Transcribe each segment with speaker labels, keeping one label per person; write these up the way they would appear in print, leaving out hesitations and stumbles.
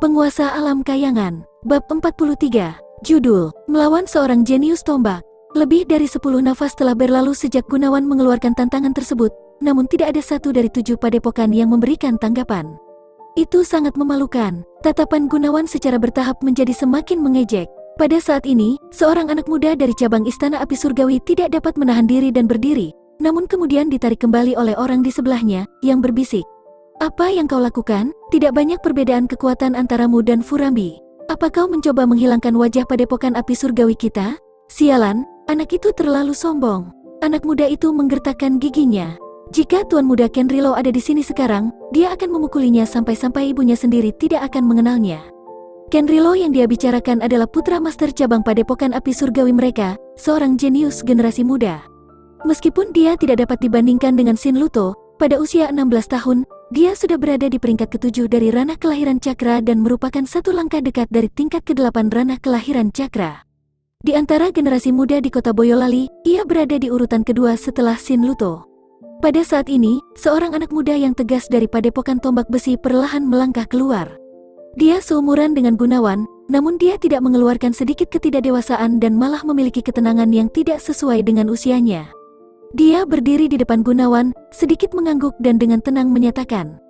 Speaker 1: Penguasa Alam Kayangan, Bab 43, Judul, Melawan Seorang Jenius Tombak. Lebih dari 10 nafas telah berlalu sejak Gunawan mengeluarkan tantangan tersebut, namun tidak ada satu dari 7 padepokan yang memberikan tanggapan. Itu sangat memalukan. Tatapan Gunawan secara bertahap menjadi semakin mengejek. Pada saat ini, seorang anak muda dari cabang Istana Api Surgawi tidak dapat menahan diri dan berdiri, namun kemudian ditarik kembali oleh orang di sebelahnya, yang berbisik. Apa yang kau lakukan? Tidak banyak perbedaan kekuatan antaramu dan Furambi. Apa kau mencoba menghilangkan wajah padepokan Api Surgawi kita? Sialan, anak itu terlalu sombong. Anak muda itu menggertakkan giginya. Jika Tuan Muda Kenrilo ada di sini sekarang, dia akan memukulinya sampai-sampai ibunya sendiri tidak akan mengenalnya. Kenrilo yang dia bicarakan adalah putra master cabang padepokan Api Surgawi mereka, seorang jenius generasi muda. Meskipun dia tidak dapat dibandingkan dengan Shin Luto, pada usia 16 tahun, dia sudah berada di peringkat ke-7 dari ranah kelahiran cakra dan merupakan satu langkah dekat dari tingkat ke-8 ranah kelahiran cakra. Di antara generasi muda di kota Boyolali, ia berada di urutan kedua setelah Shin Luto. Pada saat ini, seorang anak muda yang tegas dari padepokan tombak besi perlahan melangkah keluar. Dia seumuran dengan Gunawan, namun dia tidak mengeluarkan sedikit ketidakdewasaan dan malah memiliki ketenangan yang tidak sesuai dengan usianya. Dia berdiri di depan Gunawan, sedikit mengangguk dan dengan tenang menyatakan,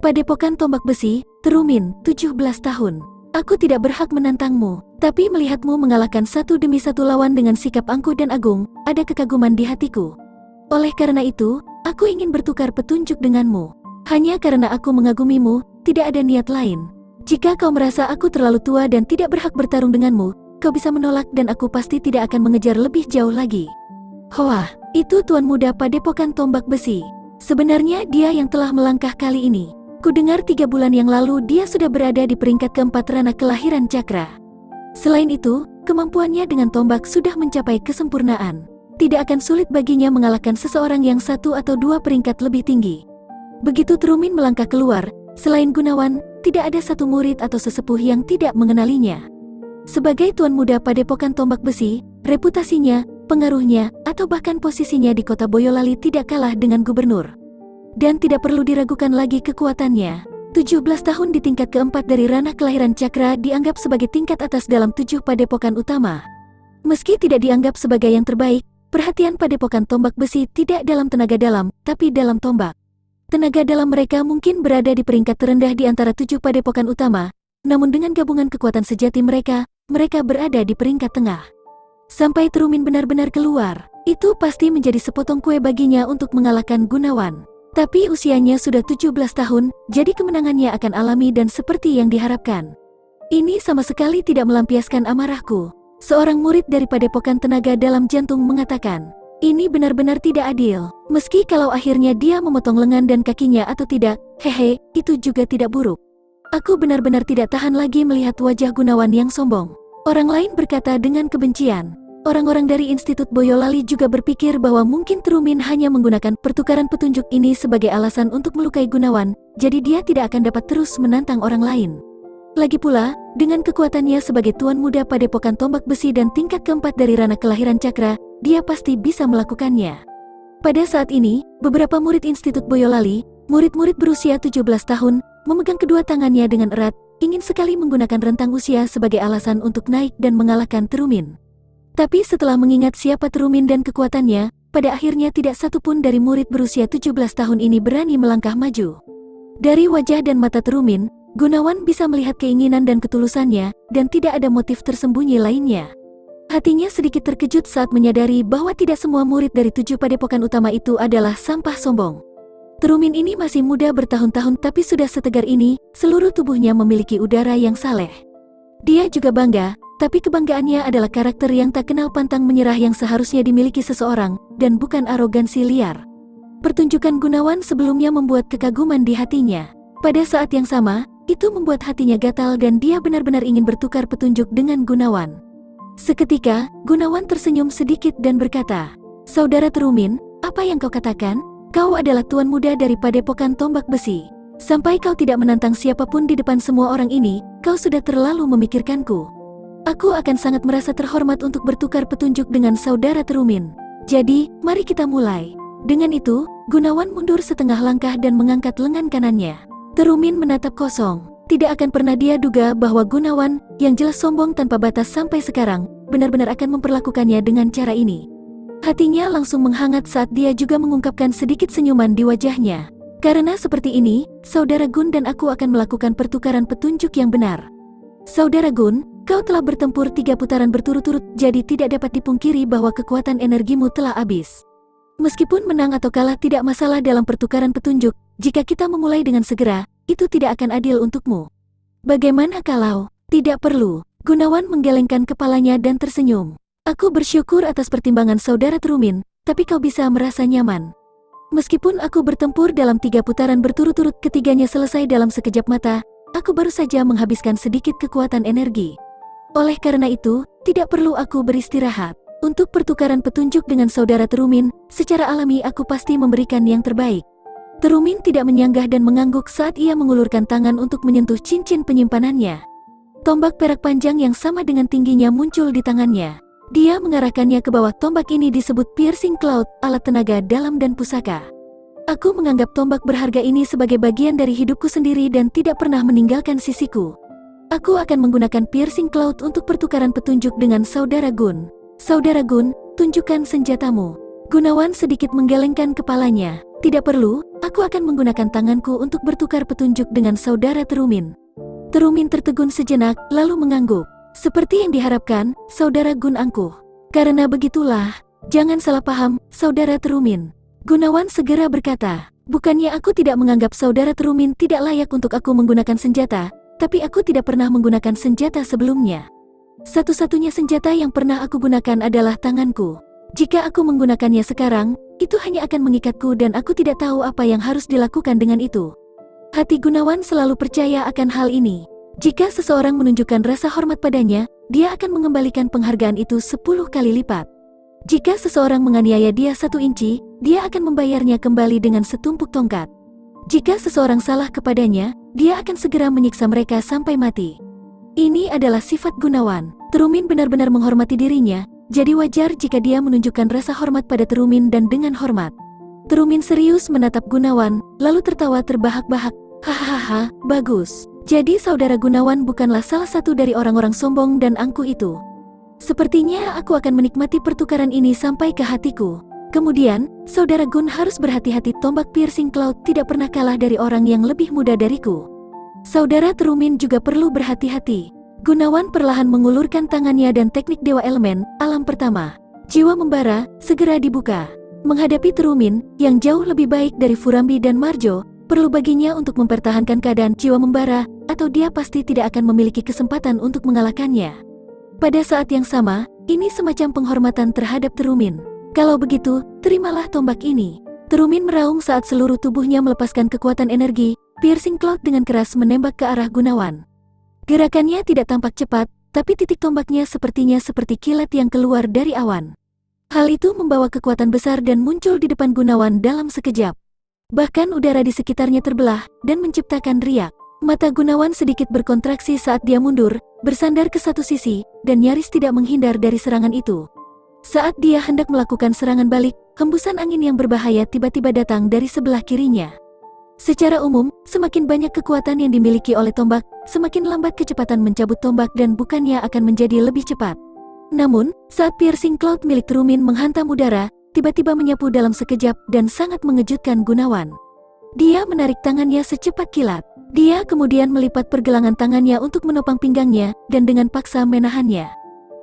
Speaker 1: "Padepokan tombak besi, Terumin, 17 tahun. Aku tidak berhak menantangmu, tapi melihatmu mengalahkan satu demi satu lawan dengan sikap angkuh dan agung, ada kekaguman di hatiku. Oleh karena itu, aku ingin bertukar petunjuk denganmu. Hanya karena aku mengagumimu, tidak ada niat lain. Jika kau merasa aku terlalu tua dan tidak berhak bertarung denganmu, kau bisa menolak dan aku pasti tidak akan mengejar lebih jauh lagi." Wah, itu Tuan Muda Padepokan Tombak Besi. Sebenarnya dia yang telah melangkah kali ini. Kudengar 3 bulan yang lalu dia sudah berada di peringkat ke-4 ranah kelahiran cakra. Selain itu, kemampuannya dengan tombak sudah mencapai kesempurnaan. Tidak akan sulit baginya mengalahkan seseorang yang 1 atau 2 peringkat lebih tinggi. Begitu Terumin melangkah keluar, selain Gunawan, tidak ada satu murid atau sesepuh yang tidak mengenalinya. Sebagai Tuan Muda Padepokan Tombak Besi, reputasinya, pengaruhnya, atau bahkan posisinya di kota Boyolali tidak kalah dengan gubernur. Dan tidak perlu diragukan lagi kekuatannya. 17 tahun di tingkat ke-4 dari ranah kelahiran cakra dianggap sebagai tingkat atas dalam 7 padepokan utama. Meski tidak dianggap sebagai yang terbaik, perhatian padepokan tombak besi tidak dalam tenaga dalam, tapi dalam tombak. Tenaga dalam mereka mungkin berada di peringkat terendah di antara 7 padepokan utama, namun dengan gabungan kekuatan sejati mereka berada di peringkat tengah. Sampai Terumin benar-benar keluar, itu pasti menjadi sepotong kue baginya untuk mengalahkan Gunawan. Tapi usianya sudah 17 tahun, jadi kemenangannya akan alami dan seperti yang diharapkan. Ini sama sekali tidak melampiaskan amarahku. Seorang murid dari Padepokan Tenaga Dalam Jantung mengatakan, "Ini benar-benar tidak adil. Meski kalau akhirnya dia memotong lengan dan kakinya atau tidak, hehe, itu juga tidak buruk. Aku benar-benar tidak tahan lagi melihat wajah Gunawan yang sombong." Orang lain berkata dengan kebencian. Orang-orang dari Institut Boyolali juga berpikir bahwa mungkin Terumin hanya menggunakan pertukaran petunjuk ini sebagai alasan untuk melukai Gunawan, jadi dia tidak akan dapat terus menantang orang lain. Lagi pula, dengan kekuatannya sebagai Tuan Muda Padepokan Tombak Besi dan tingkat ke-4 dari ranah kelahiran cakra, dia pasti bisa melakukannya. Pada saat ini, beberapa murid Institut Boyolali, murid-murid berusia 17 tahun, memegang kedua tangannya dengan erat, ingin sekali menggunakan rentang usia sebagai alasan untuk naik dan mengalahkan Terumin. Tapi setelah mengingat siapa Terumin dan kekuatannya, pada akhirnya tidak satu pun dari murid berusia 17 tahun ini berani melangkah maju. Dari wajah dan mata Terumin, Gunawan bisa melihat keinginan dan ketulusannya, dan tidak ada motif tersembunyi lainnya. Hatinya sedikit terkejut saat menyadari bahwa tidak semua murid dari 7 padepokan utama itu adalah sampah sombong. Terumin ini masih muda bertahun-tahun tapi sudah setegar ini, seluruh tubuhnya memiliki udara yang saleh. Dia juga bangga, tapi kebanggaannya adalah karakter yang tak kenal pantang menyerah yang seharusnya dimiliki seseorang, dan bukan arogansi liar. Pertunjukan Gunawan sebelumnya membuat kekaguman di hatinya. Pada saat yang sama, itu membuat hatinya gatal dan dia benar-benar ingin bertukar petunjuk dengan Gunawan. Seketika, Gunawan tersenyum sedikit dan berkata, "Saudara Terumin, apa yang kau katakan? Kau adalah Tuan Muda dari Padepokan Tombak Besi. Sampai kau tidak menantang siapapun di depan semua orang ini, kau sudah terlalu memikirkanku. Aku akan sangat merasa terhormat untuk bertukar petunjuk dengan saudara Terumin. Jadi, mari kita mulai." Dengan itu, Gunawan mundur setengah langkah dan mengangkat lengan kanannya. Terumin menatap kosong. Tidak akan pernah dia duga bahwa Gunawan, yang jelas sombong tanpa batas sampai sekarang, benar-benar akan memperlakukannya dengan cara ini. Hatinya langsung menghangat saat dia juga mengungkapkan sedikit senyuman di wajahnya. Karena seperti ini, Saudara Gun dan aku akan melakukan pertukaran petunjuk yang benar. Saudara Gun, kau telah bertempur 3 putaran berturut-turut, jadi tidak dapat dipungkiri bahwa kekuatan energimu telah habis. Meskipun menang atau kalah tidak masalah dalam pertukaran petunjuk, jika kita memulai dengan segera, itu tidak akan adil untukmu. Bagaimana kalau tidak perlu? Gunawan menggelengkan kepalanya dan tersenyum. Aku bersyukur atas pertimbangan Saudara Terumin, tapi kau bisa merasa nyaman. Meskipun aku bertempur dalam 3 putaran berturut-turut, ketiganya selesai dalam sekejap mata, aku baru saja menghabiskan sedikit kekuatan energi. Oleh karena itu, tidak perlu aku beristirahat. Untuk pertukaran petunjuk dengan Saudara Terumin, secara alami aku pasti memberikan yang terbaik. Terumin tidak menyanggah dan mengangguk saat ia mengulurkan tangan untuk menyentuh cincin penyimpanannya. Tombak perak panjang yang sama dengan tingginya muncul di tangannya. Dia mengarahkannya ke bawah. Tombak ini disebut Piercing Cloud, alat tenaga dalam dan pusaka. Aku menganggap tombak berharga ini sebagai bagian dari hidupku sendiri dan tidak pernah meninggalkan sisiku. Aku akan menggunakan Piercing Cloud untuk pertukaran petunjuk dengan Saudara Gun. Saudara Gun, tunjukkan senjatamu. Gunawan sedikit menggelengkan kepalanya. Tidak perlu, aku akan menggunakan tanganku untuk bertukar petunjuk dengan Saudara Terumin. Terumin tertegun sejenak, lalu mengangguk. Seperti yang diharapkan, Saudara Gun angkuh. Karena begitulah, jangan salah paham, Saudara Terumin. Gunawan segera berkata, bukannya aku tidak menganggap Saudara Terumin tidak layak untuk aku menggunakan senjata, tapi aku tidak pernah menggunakan senjata sebelumnya. Satu-satunya senjata yang pernah aku gunakan adalah tanganku. Jika aku menggunakannya sekarang, itu hanya akan mengikatku dan aku tidak tahu apa yang harus dilakukan dengan itu. Hati Gunawan selalu percaya akan hal ini. Jika seseorang menunjukkan rasa hormat padanya, dia akan mengembalikan penghargaan itu 10 kali lipat. Jika seseorang menganiaya dia 1 inci, dia akan membayarnya kembali dengan setumpuk tongkat. Jika seseorang salah kepadanya, dia akan segera menyiksa mereka sampai mati. Ini adalah sifat Gunawan. Terumin benar-benar menghormati dirinya, jadi wajar jika dia menunjukkan rasa hormat pada Terumin dan dengan hormat. Terumin serius menatap Gunawan, lalu tertawa terbahak-bahak. Hahaha, bagus. Jadi Saudara Gunawan bukanlah salah satu dari orang-orang sombong dan angkuh itu. Sepertinya aku akan menikmati pertukaran ini sampai ke hatiku. Kemudian, Saudara Gun harus berhati-hati. Tombak Piercing Cloud tidak pernah kalah dari orang yang lebih muda dariku. Saudara Terumin juga perlu berhati-hati. Gunawan perlahan mengulurkan tangannya dan teknik Dewa Elemen, alam pertama. Jiwa membara, segera dibuka. Menghadapi Terumin, yang jauh lebih baik dari Furambi dan Marjo, perlu baginya untuk mempertahankan keadaan jiwa membara, atau dia pasti tidak akan memiliki kesempatan untuk mengalahkannya. Pada saat yang sama, ini semacam penghormatan terhadap Terumin. Kalau begitu, terimalah tombak ini. Terumin meraung saat seluruh tubuhnya melepaskan kekuatan energi. Piercing Cloud dengan keras menembak ke arah Gunawan. Gerakannya tidak tampak cepat, tapi titik tombaknya sepertinya seperti kilat yang keluar dari awan. Hal itu membawa kekuatan besar dan muncul di depan Gunawan dalam sekejap. Bahkan udara di sekitarnya terbelah dan menciptakan riak. Mata Gunawan sedikit berkontraksi saat dia mundur, bersandar ke satu sisi, dan nyaris tidak menghindar dari serangan itu. Saat dia hendak melakukan serangan balik, hembusan angin yang berbahaya tiba-tiba datang dari sebelah kirinya. Secara umum, semakin banyak kekuatan yang dimiliki oleh tombak, semakin lambat kecepatan mencabut tombak dan bukannya akan menjadi lebih cepat. Namun, saat Piercing Cloud milik Terumin menghantam udara, tiba-tiba menyapu dalam sekejap dan sangat mengejutkan Gunawan. Dia menarik tangannya secepat kilat. Dia kemudian melipat pergelangan tangannya untuk menopang pinggangnya dan dengan paksa menahannya.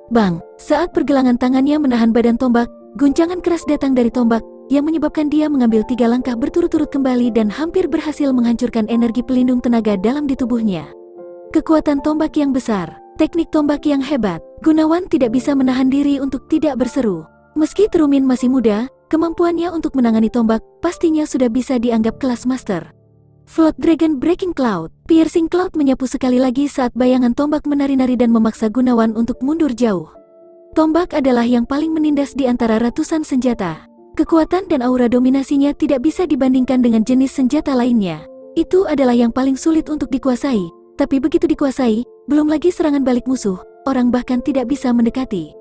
Speaker 1: Bang! Saat pergelangan tangannya menahan badan tombak, guncangan keras datang dari tombak, yang menyebabkan dia mengambil 3 langkah berturut-turut kembali dan hampir berhasil menghancurkan energi pelindung tenaga dalam di tubuhnya. Kekuatan tombak yang besar, teknik tombak yang hebat, Gunawan tidak bisa menahan diri untuk tidak berseru. Meski Terumin masih muda, kemampuannya untuk menangani tombak pastinya sudah bisa dianggap kelas master. Flood Dragon Breaking Cloud, Piercing Cloud menyapu sekali lagi saat bayangan tombak menari-nari dan memaksa Gunawan untuk mundur jauh. Tombak adalah yang paling menindas di antara ratusan senjata. Kekuatan dan aura dominasinya tidak bisa dibandingkan dengan jenis senjata lainnya. Itu adalah yang paling sulit untuk dikuasai, tapi begitu dikuasai, belum lagi serangan balik musuh, orang bahkan tidak bisa mendekati.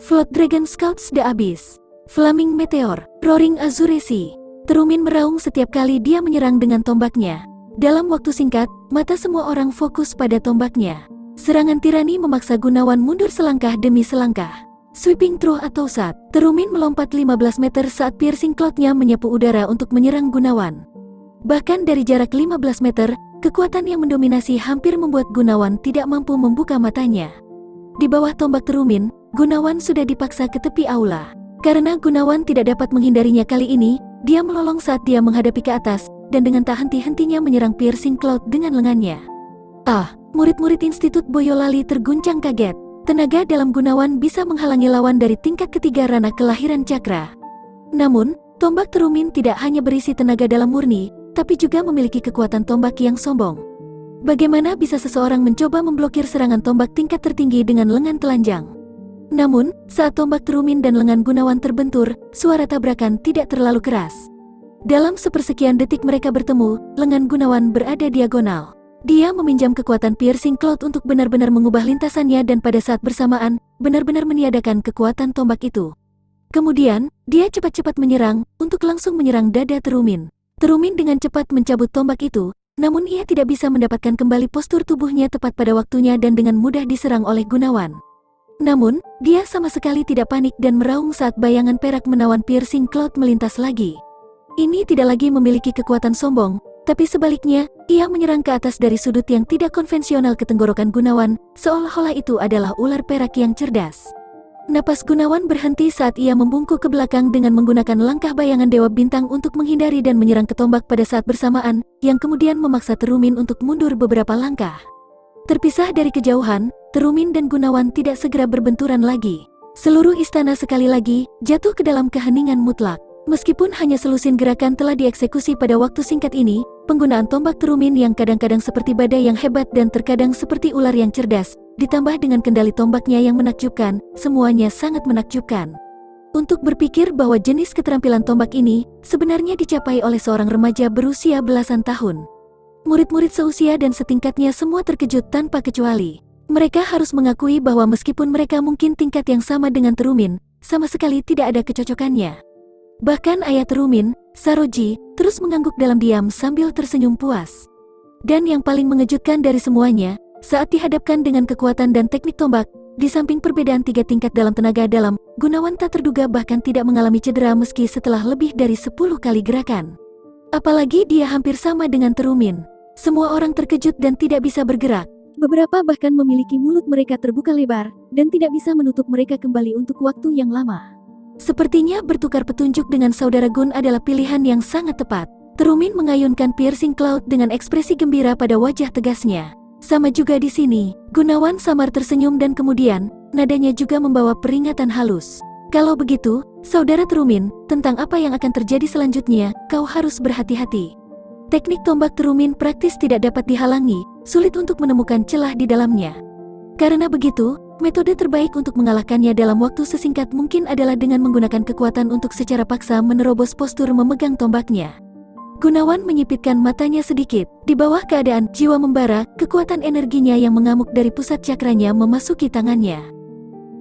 Speaker 1: Flood Dragon Scouts the Abyss, Flaming Meteor, Roaring Azure Sea. Terumin meraung setiap kali dia menyerang dengan tombaknya. Dalam waktu singkat, mata semua orang fokus pada tombaknya. Serangan tirani memaksa Gunawan mundur selangkah demi selangkah. Sweeping through atau shot, Terumin melompat 15 meter saat piercing cloud-nya menyapu udara untuk menyerang Gunawan. Bahkan dari jarak 15 meter, kekuatan yang mendominasi hampir membuat Gunawan tidak mampu membuka matanya. Di bawah tombak Terumin, Gunawan sudah dipaksa ke tepi aula. Karena Gunawan tidak dapat menghindarinya kali ini, dia melolong saat dia menghadapi ke atas, dan dengan tak henti-hentinya menyerang piercing cloud dengan lengannya. Murid-murid Institut Boyolali terguncang kaget. Tenaga dalam Gunawan bisa menghalangi lawan dari tingkat ketiga ranah kelahiran cakra. Namun, tombak Terumin tidak hanya berisi tenaga dalam murni, tapi juga memiliki kekuatan tombak yang sombong. Bagaimana bisa seseorang mencoba memblokir serangan tombak tingkat tertinggi dengan lengan telanjang? Namun, saat tombak Terumin dan lengan Gunawan terbentur, suara tabrakan tidak terlalu keras. Dalam sepersekian detik mereka bertemu, lengan Gunawan berada diagonal. Dia meminjam kekuatan piercing cloud untuk benar-benar mengubah lintasannya dan pada saat bersamaan, benar-benar meniadakan kekuatan tombak itu. Kemudian, dia cepat-cepat menyerang, untuk langsung menyerang dada Terumin. Terumin dengan cepat mencabut tombak itu, namun ia tidak bisa mendapatkan kembali postur tubuhnya tepat pada waktunya dan dengan mudah diserang oleh Gunawan. Namun, dia sama sekali tidak panik dan meraung saat bayangan perak menawan piercing cloud melintas lagi. Ini tidak lagi memiliki kekuatan sombong, tapi sebaliknya, ia menyerang ke atas dari sudut yang tidak konvensional ke tenggorokan Gunawan, seolah-olah itu adalah ular perak yang cerdas. Napas Gunawan berhenti saat ia membungkuk ke belakang dengan menggunakan langkah bayangan Dewa Bintang untuk menghindari dan menyerang ke tombak pada saat bersamaan, yang kemudian memaksa Terumin untuk mundur beberapa langkah. Terpisah dari kejauhan, Terumin dan Gunawan tidak segera berbenturan lagi. Seluruh istana sekali lagi jatuh ke dalam keheningan mutlak. Meskipun hanya selusin gerakan telah dieksekusi pada waktu singkat ini, penggunaan tombak Terumin yang kadang-kadang seperti badai yang hebat dan terkadang seperti ular yang cerdas, ditambah dengan kendali tombaknya yang menakjubkan, semuanya sangat menakjubkan. Untuk berpikir bahwa jenis keterampilan tombak ini sebenarnya dicapai oleh seorang remaja berusia belasan tahun. Murid-murid seusia dan setingkatnya semua terkejut tanpa kecuali. Mereka harus mengakui bahwa meskipun mereka mungkin tingkat yang sama dengan Terumin, sama sekali tidak ada kecocokannya. Bahkan ayah Terumin, Saroji, terus mengangguk dalam diam sambil tersenyum puas. Dan yang paling mengejutkan dari semuanya, saat dihadapkan dengan kekuatan dan teknik tombak, di samping perbedaan 3 tingkat dalam tenaga dalam, Gunawan tak terduga bahkan tidak mengalami cedera meski setelah lebih dari 10 kali gerakan. Apalagi dia hampir sama dengan Terumin. Semua orang terkejut dan tidak bisa bergerak. Beberapa bahkan memiliki mulut mereka terbuka lebar, dan tidak bisa menutup mereka kembali untuk waktu yang lama. Sepertinya bertukar petunjuk dengan saudara Gun adalah pilihan yang sangat tepat. Terumin mengayunkan piercing cloud dengan ekspresi gembira pada wajah tegasnya. Sama juga di sini, Gunawan samar tersenyum dan kemudian, nadanya juga membawa peringatan halus. Kalau begitu, saudara Terumin, tentang apa yang akan terjadi selanjutnya, kau harus berhati-hati. Teknik tombak Terumin praktis tidak dapat dihalangi, sulit untuk menemukan celah di dalamnya. Karena begitu, metode terbaik untuk mengalahkannya dalam waktu sesingkat mungkin adalah dengan menggunakan kekuatan untuk secara paksa menerobos postur memegang tombaknya. Gunawan menyipitkan matanya sedikit. Di bawah keadaan jiwa membara, kekuatan energinya yang mengamuk dari pusat cakranya memasuki tangannya.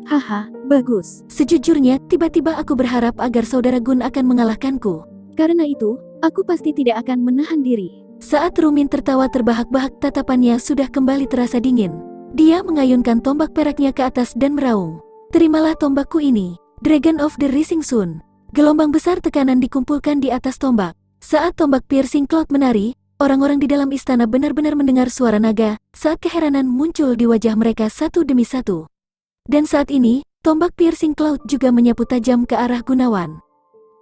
Speaker 1: Haha, bagus. Sejujurnya, tiba-tiba aku berharap agar saudara Gun akan mengalahkanku. Karena itu, aku pasti tidak akan menahan diri. Saat Terumin tertawa terbahak-bahak, tatapannya sudah kembali terasa dingin. Dia mengayunkan tombak peraknya ke atas dan meraung. Terimalah tombakku ini, Dragon of the Rising Sun. Gelombang besar tekanan dikumpulkan di atas tombak. Saat tombak piercing cloud menari, orang-orang di dalam istana benar-benar mendengar suara naga, saat keheranan muncul di wajah mereka satu demi satu. Dan saat ini, tombak piercing cloud juga menyapu tajam ke arah Gunawan.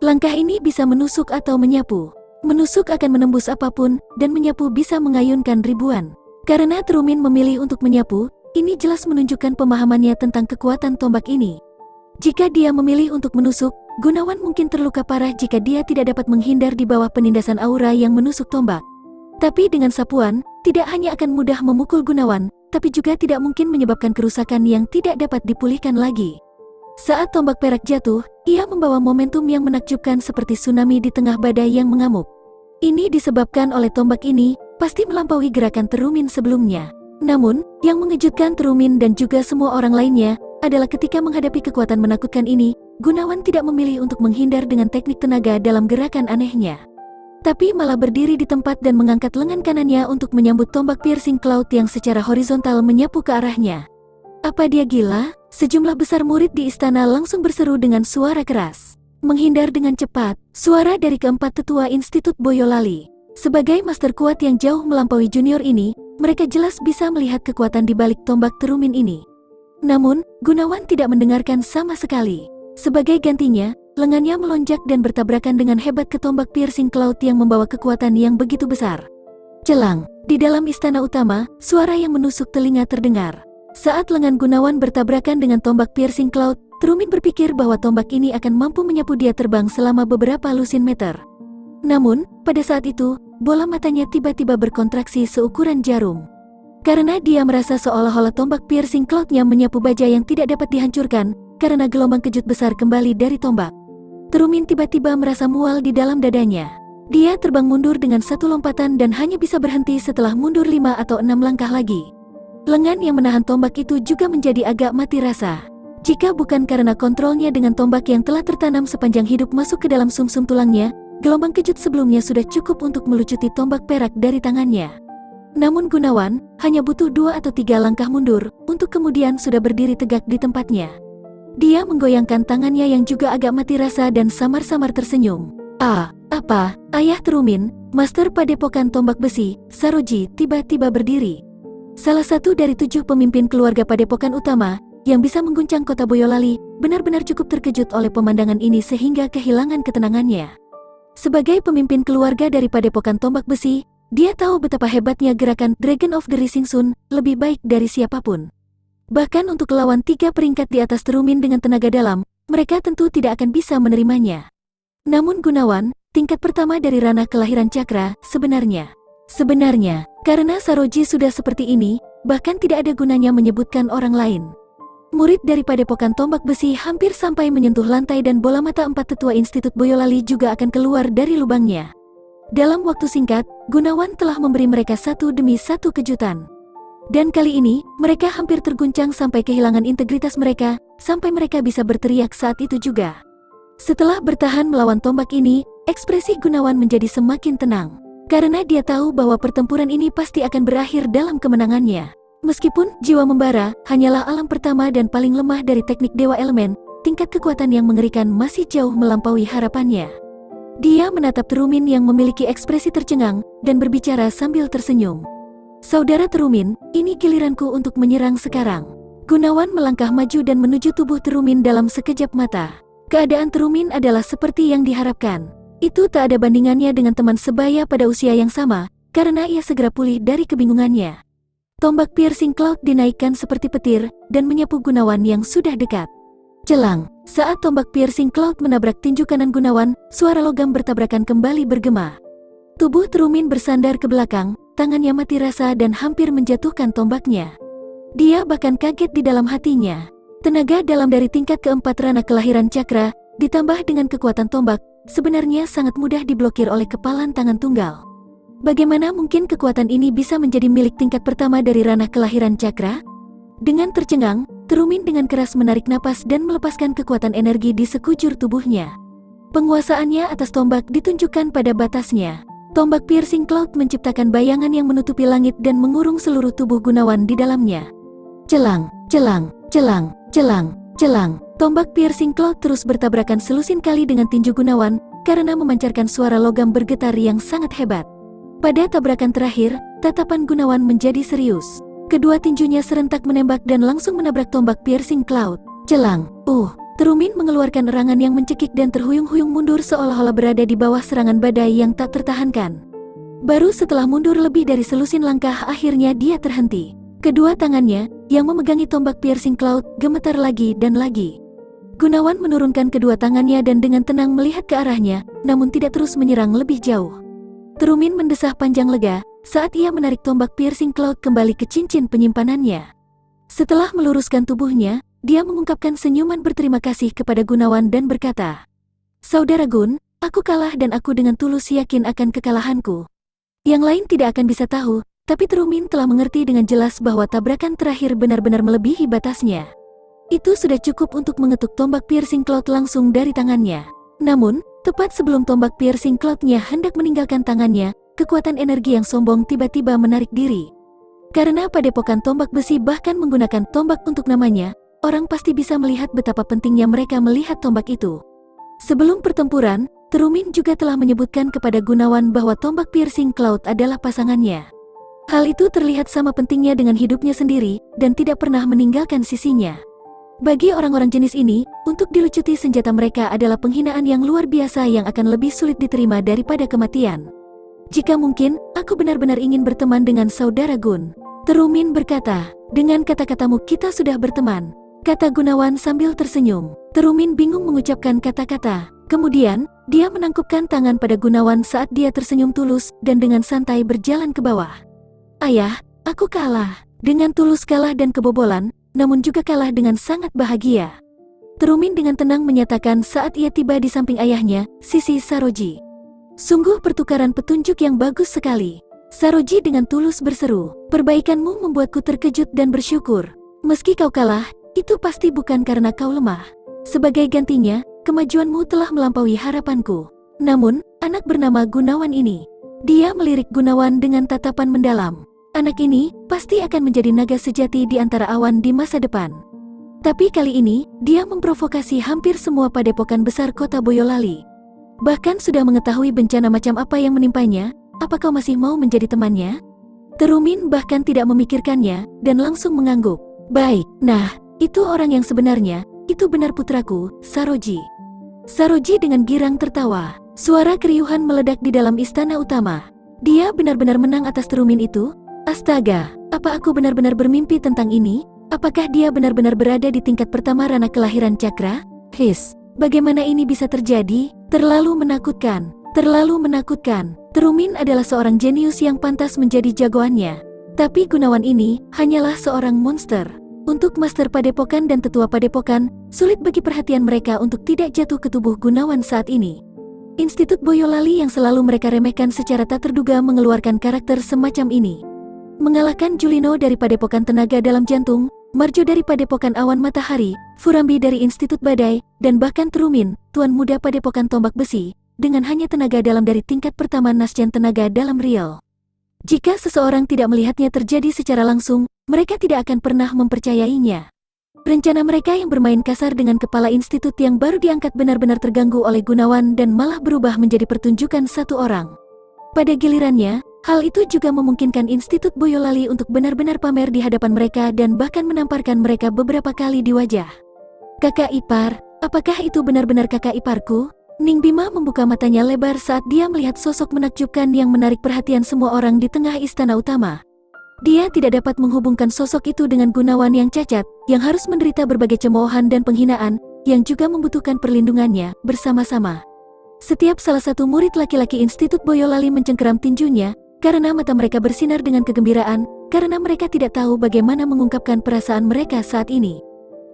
Speaker 1: Langkah ini bisa menusuk atau menyapu. Menusuk akan menembus apapun, dan menyapu bisa mengayunkan ribuan. Karena Terumin memilih untuk menyapu, ini jelas menunjukkan pemahamannya tentang kekuatan tombak ini. Jika dia memilih untuk menusuk, Gunawan mungkin terluka parah jika dia tidak dapat menghindar di bawah penindasan aura yang menusuk tombak. Tapi dengan sapuan, tidak hanya akan mudah memukul Gunawan, tapi juga tidak mungkin menyebabkan kerusakan yang tidak dapat dipulihkan lagi. Saat tombak perak jatuh, ia membawa momentum yang menakjubkan seperti tsunami di tengah badai yang mengamuk. Ini disebabkan oleh tombak ini, pasti melampaui gerakan Terumin sebelumnya. Namun, yang mengejutkan Terumin dan juga semua orang lainnya, adalah ketika menghadapi kekuatan menakutkan ini, Gunawan tidak memilih untuk menghindar dengan teknik tenaga dalam gerakan anehnya. tapi malah berdiri di tempat dan mengangkat lengan kanannya untuk menyambut tombak piercing cloud yang secara horizontal menyapu ke arahnya. Apa dia gila? Sejumlah besar murid di istana langsung berseru dengan suara keras. Menghindar dengan cepat, suara dari keempat tetua Institut Boyolali. Sebagai master kuat yang jauh melampaui junior ini, mereka jelas bisa melihat kekuatan di balik tombak terumin ini. Namun, Gunawan tidak mendengarkan sama sekali. Sebagai gantinya, lengannya melonjak dan bertabrakan dengan hebat ke tombak piercing cloud yang membawa kekuatan yang begitu besar. Celang, di dalam istana utama, suara yang menusuk telinga terdengar. Saat lengan Gunawan bertabrakan dengan tombak piercing cloud, Terumin berpikir bahwa tombak ini akan mampu menyapu dia terbang selama beberapa lusin meter. Namun, pada saat itu, bola matanya tiba-tiba berkontraksi seukuran jarum. Karena dia merasa seolah-olah tombak piercing cloud-nya menyapu baja yang tidak dapat dihancurkan, karena gelombang kejut besar kembali dari tombak. Terumin tiba-tiba merasa mual di dalam dadanya. Dia terbang mundur dengan satu lompatan dan hanya bisa berhenti setelah mundur 5 atau 6 langkah lagi. Lengan yang menahan tombak itu juga menjadi agak mati rasa. Jika bukan karena kontrolnya dengan tombak yang telah tertanam sepanjang hidup masuk ke dalam sumsum tulangnya, gelombang kejut sebelumnya sudah cukup untuk melucuti tombak perak dari tangannya. Namun Gunawan hanya butuh 2 atau 3 langkah mundur, untuk kemudian sudah berdiri tegak di tempatnya. Dia menggoyangkan tangannya yang juga agak mati rasa dan samar-samar tersenyum. Apa? Ayah Terumin, Master Padepokan Tombak Besi, Saroji, tiba-tiba berdiri. Salah satu dari 7 pemimpin keluarga Padepokan Utama, yang bisa mengguncang kota Boyolali, benar-benar cukup terkejut oleh pemandangan ini sehingga kehilangan ketenangannya. Sebagai pemimpin keluarga dari Padepokan Tombak Besi, dia tahu betapa hebatnya gerakan Dragon of the Rising Sun, lebih baik dari siapapun. Bahkan untuk lawan 3 peringkat di atas Terumin dengan tenaga dalam, mereka tentu tidak akan bisa menerimanya. Namun Gunawan, tingkat pertama dari ranah kelahiran cakra, sebenarnya, karena Saroji sudah seperti ini, bahkan tidak ada gunanya menyebutkan orang lain. Murid dari Padepokan Tombak Besi hampir sampai menyentuh lantai dan bola mata 4 tetua Institut Boyolali juga akan keluar dari lubangnya. Dalam waktu singkat, Gunawan telah memberi mereka satu demi satu kejutan. Dan kali ini, mereka hampir terguncang sampai kehilangan integritas mereka, sampai mereka bisa berteriak saat itu juga. Setelah bertahan melawan tombak ini, ekspresi Gunawan menjadi semakin tenang. Karena dia tahu bahwa pertempuran ini pasti akan berakhir dalam kemenangannya. Meskipun jiwa membara hanyalah alam pertama dan paling lemah dari teknik Dewa Elemen, tingkat kekuatan yang mengerikan masih jauh melampaui harapannya. Dia menatap Terumin yang memiliki ekspresi tercengang, dan berbicara sambil tersenyum. Saudara Terumin, ini giliranku untuk menyerang sekarang. Gunawan melangkah maju dan menuju tubuh Terumin dalam sekejap mata. Keadaan Terumin adalah seperti yang diharapkan. Itu tak ada bandingannya dengan teman sebaya pada usia yang sama, karena ia segera pulih dari kebingungannya. Tombak piercing cloud dinaikkan seperti petir, dan menyapu Gunawan yang sudah dekat. Celang, saat tombak piercing cloud menabrak tinju kanan Gunawan, suara logam bertabrakan kembali bergema. Tubuh Terumin bersandar ke belakang, tangannya mati rasa dan hampir menjatuhkan tombaknya. Dia bahkan kaget di dalam hatinya. Tenaga dalam dari tingkat keempat ranah kelahiran cakra, ditambah dengan kekuatan tombak, sebenarnya sangat mudah diblokir oleh kepalan tangan tunggal. Bagaimana mungkin kekuatan ini bisa menjadi milik tingkat pertama dari ranah kelahiran cakra? Dengan tercengang, Terumin dengan keras menarik napas dan melepaskan kekuatan energi di sekujur tubuhnya. Penguasaannya atas tombak ditunjukkan pada batasnya. Tombak piercing cloud menciptakan bayangan yang menutupi langit dan mengurung seluruh tubuh Gunawan di dalamnya. Celang, celang, celang, celang, celang. Tombak piercing cloud terus bertabrakan selusin kali dengan tinju Gunawan, karena memancarkan suara logam bergetar yang sangat hebat. Pada tabrakan terakhir, tatapan Gunawan menjadi serius. Kedua tinjunya serentak menembak dan langsung menabrak tombak piercing cloud. Celang, Terumin mengeluarkan erangan yang mencekik dan terhuyung-huyung mundur seolah-olah berada di bawah serangan badai yang tak tertahankan. Baru setelah mundur lebih dari selusin langkah akhirnya dia terhenti. Kedua tangannya, yang memegangi tombak piercing cloud, gemetar lagi dan lagi. Gunawan menurunkan kedua tangannya dan dengan tenang melihat ke arahnya, namun tidak terus menyerang lebih jauh. Terumin mendesah panjang lega, saat ia menarik tombak piercing cloud kembali ke cincin penyimpanannya. Setelah meluruskan tubuhnya, dia mengungkapkan senyuman berterima kasih kepada Gunawan dan berkata, "Saudara Gun, aku kalah dan aku dengan tulus yakin akan kekalahanku." Yang lain tidak akan bisa tahu, tapi Terumin telah mengerti dengan jelas bahwa tabrakan terakhir benar-benar melebihi batasnya. Itu sudah cukup untuk mengetuk tombak piercing cloud langsung dari tangannya. Namun, Tepat sebelum tombak piercing cloud-nya hendak meninggalkan tangannya, kekuatan energi yang sombong tiba-tiba menarik diri. Karena padepokan tombak besi bahkan menggunakan tombak untuk namanya, orang pasti bisa melihat betapa pentingnya mereka melihat tombak itu. Sebelum pertempuran, Terumin juga telah menyebutkan kepada Gunawan bahwa tombak piercing cloud adalah pasangannya. Hal itu terlihat sama pentingnya dengan hidupnya sendiri, dan tidak pernah meninggalkan sisinya. Bagi orang-orang jenis ini, untuk dilucuti senjata mereka adalah penghinaan yang luar biasa yang akan lebih sulit diterima daripada kematian. Jika mungkin, aku benar-benar ingin berteman dengan saudara Gun. Terumin berkata, dengan kata-katamu kita sudah berteman, kata Gunawan sambil tersenyum. Terumin bingung mengucapkan kata-kata. Kemudian, dia menangkupkan tangan pada Gunawan saat dia tersenyum tulus dan dengan santai berjalan ke bawah. Ayah, aku kalah. Dengan tulus kalah dan kebobolan, namun juga kalah dengan sangat bahagia. Terumin dengan tenang menyatakan saat ia tiba di samping ayahnya, Sisi Saroji. Sungguh pertukaran petunjuk yang bagus sekali. Saroji dengan tulus berseru, perbaikanmu membuatku terkejut dan bersyukur. Meski kau kalah, itu pasti bukan karena kau lemah. Sebagai gantinya, kemajuanmu telah melampaui harapanku. Namun, anak bernama Gunawan ini. Dia melirik Gunawan dengan tatapan mendalam. Anak ini pasti akan menjadi naga sejati di antara awan di masa depan. Tapi kali ini, dia memprovokasi hampir semua padepokan besar kota Boyolali. Bahkan sudah mengetahui bencana macam apa yang menimpanya, apa kau masih mau menjadi temannya? Terumin bahkan tidak memikirkannya, dan langsung mengangguk. Baik, nah, itu orang yang sebenarnya, itu benar putraku, Saroji. Saroji dengan girang tertawa. Suara keriuhan meledak di dalam istana utama. Dia benar-benar menang atas Terumin itu? Astaga, apa aku benar-benar bermimpi tentang ini? Apakah dia benar-benar berada di tingkat pertama ranah kelahiran cakra? Bagaimana ini bisa terjadi? Terlalu menakutkan, terlalu menakutkan. Terumin adalah seorang jenius yang pantas menjadi jagoannya. Tapi Gunawan ini hanyalah seorang monster. Untuk master padepokan dan tetua padepokan, sulit bagi perhatian mereka untuk tidak jatuh ke tubuh Gunawan saat ini. Institut Boyolali yang selalu mereka remehkan secara tak terduga mengeluarkan karakter semacam ini. Mengalahkan Julino dari Padepokan Tenaga Dalam Jantung, Marjo dari Padepokan Awan Matahari, Furambi dari Institut Badai, dan bahkan Terumin, Tuan Muda Padepokan Tombak Besi, dengan hanya tenaga dalam dari tingkat pertama Nasjen Tenaga Dalam Real. Jika seseorang tidak melihatnya terjadi secara langsung, mereka tidak akan pernah mempercayainya. Rencana mereka yang bermain kasar dengan kepala institut yang baru diangkat benar-benar terganggu oleh Gunawan dan malah berubah menjadi pertunjukan satu orang. Pada gilirannya, hal itu juga memungkinkan Institut Boyolali untuk benar-benar pamer di hadapan mereka dan bahkan menamparkan mereka beberapa kali di wajah. Kakak ipar, apakah itu benar-benar kakak iparku? Ning Bima membuka matanya lebar saat dia melihat sosok menakjubkan yang menarik perhatian semua orang di tengah istana utama. Dia tidak dapat menghubungkan sosok itu dengan Gunawan yang cacat, yang harus menderita berbagai cemoohan dan penghinaan, yang juga membutuhkan perlindungannya bersama-sama. Setiap salah satu murid laki-laki Institut Boyolali mencengkeram tinjunya, karena mata mereka bersinar dengan kegembiraan, karena mereka tidak tahu bagaimana mengungkapkan perasaan mereka saat ini.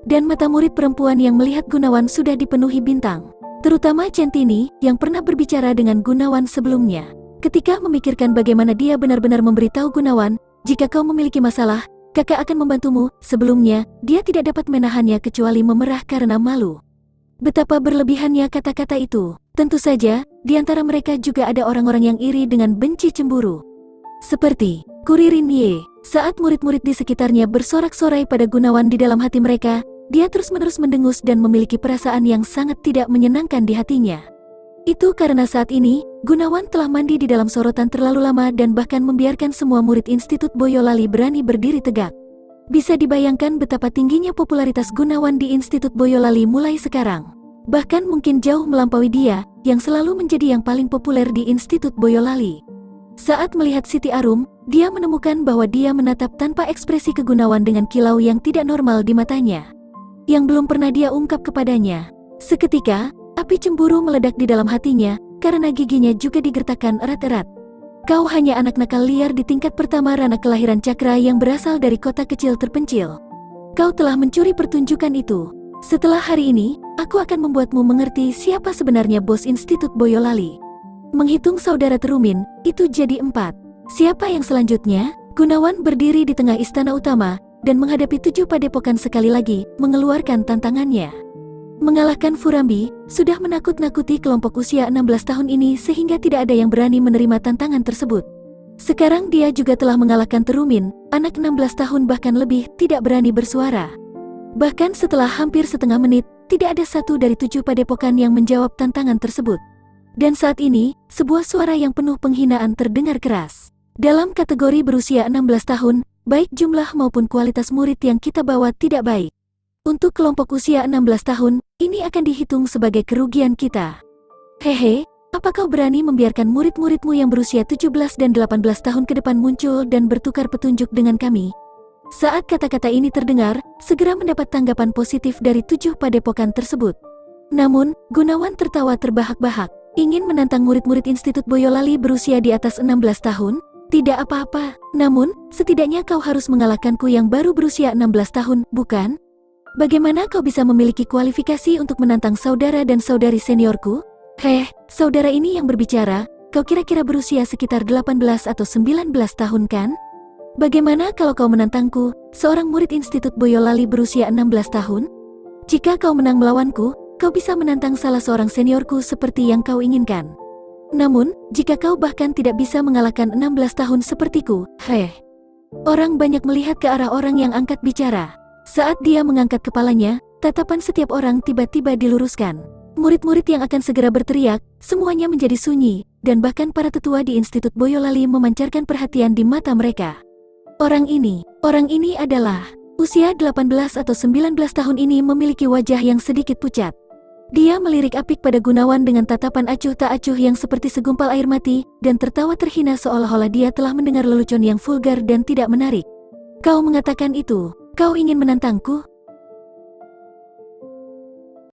Speaker 1: Dan mata murid perempuan yang melihat Gunawan sudah dipenuhi bintang. Terutama Centini, yang pernah berbicara dengan Gunawan sebelumnya. Ketika memikirkan bagaimana dia benar-benar memberitahu Gunawan, jika kau memiliki masalah, kakak akan membantumu. Sebelumnya, dia tidak dapat menahannya kecuali memerah karena malu. Betapa berlebihannya kata-kata itu. Tentu saja, di antara mereka juga ada orang-orang yang iri dengan benci cemburu. Seperti Kuririn Ye, saat murid-murid di sekitarnya bersorak-sorai pada Gunawan di dalam hati mereka, dia terus-menerus mendengus dan memiliki perasaan yang sangat tidak menyenangkan di hatinya. Itu karena saat ini, Gunawan telah mandi di dalam sorotan terlalu lama dan bahkan membiarkan semua murid Institut Boyolali berani berdiri tegak. Bisa dibayangkan betapa tingginya popularitas Gunawan di Institut Boyolali mulai sekarang. Bahkan mungkin jauh melampaui dia, yang selalu menjadi yang paling populer di Institut Boyolali. Saat melihat Siti Arum, dia menemukan bahwa dia menatap tanpa ekspresi ke Gunawan dengan kilau yang tidak normal di matanya, yang belum pernah dia ungkap kepadanya. Seketika, api cemburu meledak di dalam hatinya, karena giginya juga digertakkan erat-erat. Kau hanya anak nakal liar di tingkat pertama ranah kelahiran cakra yang berasal dari kota kecil terpencil. Kau telah mencuri pertunjukan itu. Setelah hari ini, aku akan membuatmu mengerti siapa sebenarnya bos Institut Boyolali. Menghitung saudara Terumin, itu jadi 4. Siapa yang selanjutnya? Gunawan berdiri di tengah istana utama, dan menghadapi 7 padepokan sekali lagi, mengeluarkan tantangannya. Mengalahkan Furambi, sudah menakut-nakuti kelompok usia 16 tahun ini sehingga tidak ada yang berani menerima tantangan tersebut. Sekarang dia juga telah mengalahkan Terumin, anak 16 tahun bahkan lebih, tidak berani bersuara. Bahkan setelah hampir setengah menit, tidak ada satu dari 7 padepokan yang menjawab tantangan tersebut. Dan saat ini, sebuah suara yang penuh penghinaan terdengar keras. Dalam kategori berusia 16 tahun, baik jumlah maupun kualitas murid yang kita bawa tidak baik. Untuk kelompok usia 16 tahun, ini akan dihitung sebagai kerugian kita. Hehe, apa kau berani membiarkan murid-muridmu yang berusia 17 dan 18 tahun ke depan muncul dan bertukar petunjuk dengan kami? Saat kata-kata ini terdengar, segera mendapat tanggapan positif dari 7 padepokan tersebut. Namun, Gunawan tertawa terbahak-bahak. Ingin menantang murid-murid Institut Boyolali berusia di atas 16 tahun? Tidak apa-apa, namun, setidaknya kau harus mengalahkanku yang baru berusia 16 tahun, bukan? Bagaimana kau bisa memiliki kualifikasi untuk menantang saudara dan saudari seniorku? Saudara ini yang berbicara, kau kira-kira berusia sekitar 18 atau 19 tahun kan? Bagaimana kalau kau menantangku, seorang murid Institut Boyolali berusia 16 tahun? Jika kau menang melawanku, kau bisa menantang salah seorang seniorku seperti yang kau inginkan. Namun, jika kau bahkan tidak bisa mengalahkan 16 tahun sepertiku, orang banyak melihat ke arah orang yang angkat bicara. Saat dia mengangkat kepalanya, tatapan setiap orang tiba-tiba diluruskan. Murid-murid yang akan segera berteriak, semuanya menjadi sunyi, dan bahkan para tetua di Institut Boyolali memancarkan perhatian di mata mereka. Orang ini adalah usia 18 atau 19 tahun ini memiliki wajah yang sedikit pucat. Dia melirik apik pada Gunawan dengan tatapan acuh tak acuh yang seperti segumpal air mati, dan tertawa terhina seolah-olah dia telah mendengar lelucon yang vulgar dan tidak menarik. Kau mengatakan itu? Kau ingin menantangku?